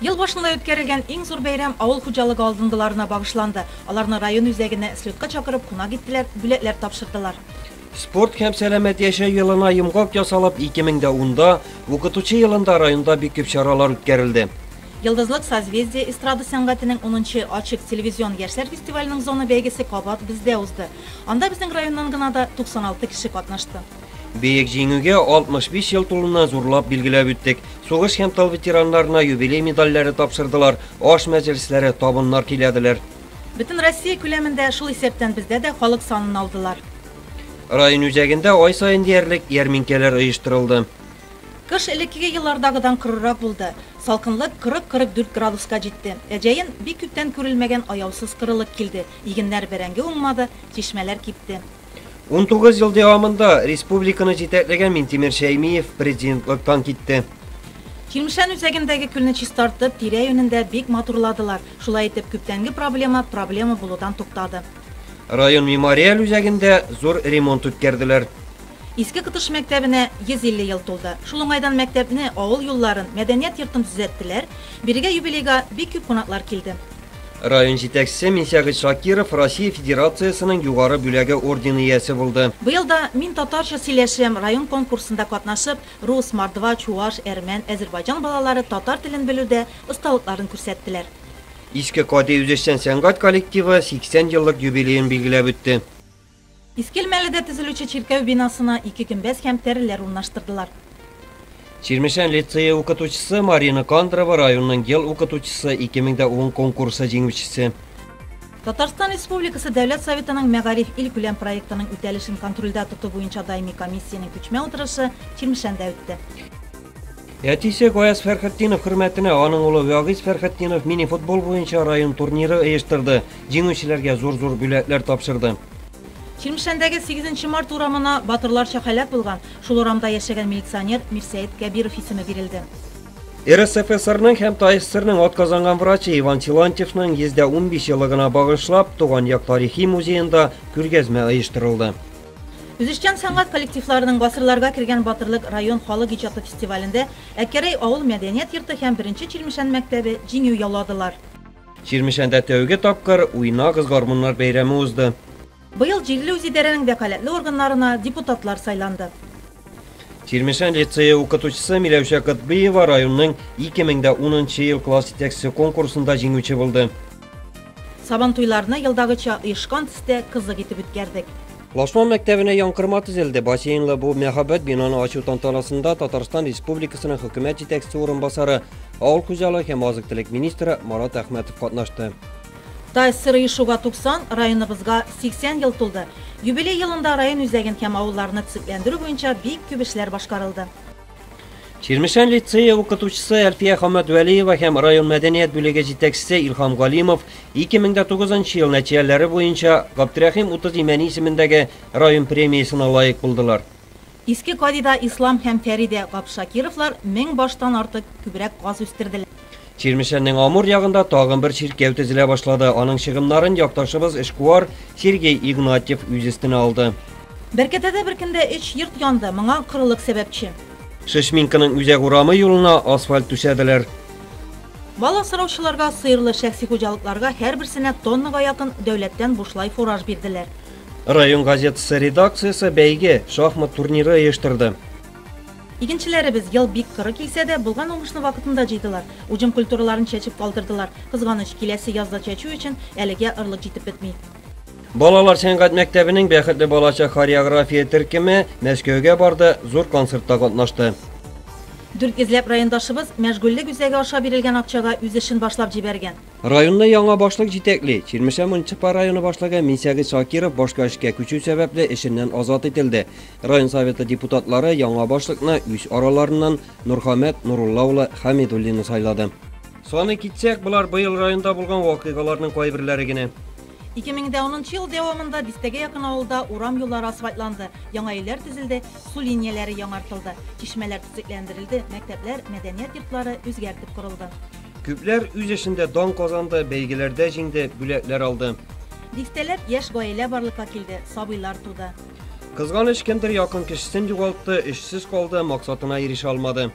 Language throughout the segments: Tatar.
Ел башында өткәрелгән иң зур бәйрәм авыл хуҗалыгы алдынгыларына багышланды. Аларны район үзәгенә слетка чакырып кунак иттеләр, бүләкләр тапшырдылар. Спорт һәм сәламәт яшәү елына йомгак ясалып 2010-да, укытучы елында районда бик күп чаралар үткәрелде. Йылдызлык созвездие эстрада сәнгатенең 10-нчы ачык телевизион яшьләр фестиваленең зона бәйгесе кабат бездә узды. Анда безнең районнан гына да 96 кеше катнашты. Бейек җиңүгә 65 ел тулуына зурлап билгеләп үттек. Сугыш һәм тыл ветераннарына юбилей медальләре тапшырдылар, аш мәҗлесләре, табыннар киләделәр. Бөтен Россия күләмендә шул исәптән бездә дә халык санын алдылар. Район үзәгендә ай сайын диярлек ярминкәләр оештырылды. Кыш элеккеге еллардагыдан кырырак булды. Салкынлык 40-44 градуска җитте. Әҗәен бик күптән күрелмәгән аяусыз кырылык килде. Игеннәр бәрәңге уңмады, чишмәләр кипте. 19 ел дәвамында республиканы җитәкләгән Минтимер Шәймиев президентлыктан китте. Чилмешән үзәгендәге күлне чистартып, тирә йөнендә бик матурладылар. Шулай итеп күптәнге проблема булудан туктады. Район мемориаль үзәгендә зур ремонт үткәрделәр. Иске Кытыш мәктәбенә 150 ел тулды. Шул уңайдан мәктәпне, авыл юлларын, мәдәният йортын төзәттеләр. Бирегә юбилейга бик күп кунаклар килде. Район җитәкчесе Минсәгыйть Шакиров Россия Федерациясының югары бүләге ордены иясе булды. Быел да мин татарча сөйләшәм район конкурсында катнашып, рус, мордва, чуаш, әрмән, Азербайҗан балалары татар телен белүдә осталыкларын күрсәттеләр. Иске Кади үзешчән сәнгать коллективы 80 еллык юбилейын билгеләп үтте. Искел мәледә төзелүче чиркәү бинасына 2 көмбәз һәм тәреләр урнаштырдылар. Чирмешән лицее укытучысы Марина Кандрова районның ел укытучысы 2010 конкурсы җиңүчесе. Татарстан Республикасы Дәүләт Советының Мәгариф ил күләм проектының үтәлешен контрольдә тоту буенча даими комиссияның күчмә утырышы Чирмешәндә үтте. Әтисе Гаяз Фәрхетдинов хөрмәтенә аның улы Вагиз Фәрхетдинов мини-футбол буенча район турниры оештырды. Җиңүчеләргә зур-зур бүләкләр тапшырды. Чирмешәндәге 8 март урамына батырларча һәлак булган, шул урамда яшәгән милиционер Мирсәет Кәбиров исеме бирелде. РСФСРның һәм ТССРның атказанган врачы Иван Силантьевның 115 еллыгына багышлап, Туган як тарихи музеенда күргәзмә оештырылды. Үзешчән сәнгать коллективларының гасырларга кергән батырлык район халык иҗаты фестивалендә Әкәрәй авыл мәдәният йорты һәм 1-нче Чирмешән мәктәбе җиңү яуладылар. Чирмешәндә тәүге тапкыр уйнагыз гармуннар бәйрәме узды. Быел җирле үзидарәнең вәкаләтле органнарына депутатлар сайланды. Чирмешән лицее укытучысы Миләүшә Кытбыева районның 2010 ел класс җитәкчесе конкурсында җиңүче булды. Сабан туйларны елдагыча оешкан төстә кызык итеп үткәрдек. Лашман мәктәбенә яңкырма төзелде. Бассейнлы бу мәһабәт бинаны ачу тантанасында Татарстан Республикасының хөкүмәт җитәкчесе урынбасары, авыл хуҗалыгы һәм азык-төлек министры Марат Әхмәтов катнашты. ТССР оешуга 90, районыбызга 80 ел тулды. Юбилей елында район үзәген һәм авылларны төзекләндерү буенча бик күп эшләр башкарылды. Чирмешән лицее укытучысы Әлфия Хаммәтвәлиева һәм район мәдәният бүлеге җитәкчесе Илһам Галимов 2009 ел нәтиҗәләре буенча Габдрәхим Утыз Имәни исемендәге район премиясына лаек булдылар. Иске Кадида Ислам һәм Фәридә Габшакировлар 1000 баштан артык күбрәк газ үстерделәр. Чирмешәннең Амур ягында тагын бер чиркәү төзелә башлады. Аның чыгымнарын якташыбыз эшкуар Сергей Игнатьев үз өстенә алды. Бәркәтәдә беркендә 3 йорт янды, моңа кырылык сәбәпче. Шишминканың үзәк урамы юлына асфальт түшәделәр. Бала сораучыларга, сыерлы шәхси хуҗалыкларга һәрберсенә тоннага якын дәүләттән бушлай фураж бирделәр. Район газетасы редакциясе бәйге шахмат турниры оештырды. Игенчеләребез ел бик кыры килсә дә, булган уңышны вакытында җыйдылар. Уҗым культураларын чәчеп калдырдылар. Кызганыч, киләсе язда чәчү өчен әлегә ырлык җитеп бетми. Балалар сәнгать мәктәбенең бәхетле балача хореография төркеме Мәскәүгә барды, зур концертта катнашты. Дүрт эзләп райондашыбыз мәшгульлек үзәге аша бирелгән акчага үз эшен башлап җибәргән. Районны яңа башлык җитәкли. Чирмешән муниципаль районы башлаган Минсәгыйть Шакиров башка эшкә күчү сәбәпле эшеннән азат ителде. Район советы депутатлары яңа башлыкны үз араларыннан Нурхамәт Нурулла улы Хамидуллины сайлады. Саны китсәк, булар быел районда булган вакыйгаларның кайберләре генә. 2010 ел дәвамында дистәгә якын авылда урам юллары асфальтланды, яңа өйләр төзелде, су линияләре яңартылды, чишмәләр төзекләндерелде, мәктәпләр, мәдәният йортлары үзгәртеп корылды. Күпләр үз эшендә дан казанды, бәйгеләрдә җиңде, бүләкләр алды. Дистәләр яшь гаилә барлыкка килде, сабыйлар туды. Кызганыч, кемдер якын кешесен югалтты, эшсез калды, максатына ирешә алмады.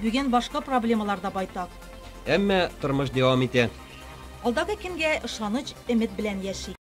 Бүген башка проблемалар да байтак. әмма тормыш дәвам итә. Алдагы көнгә ышаныч, өмет белән яши.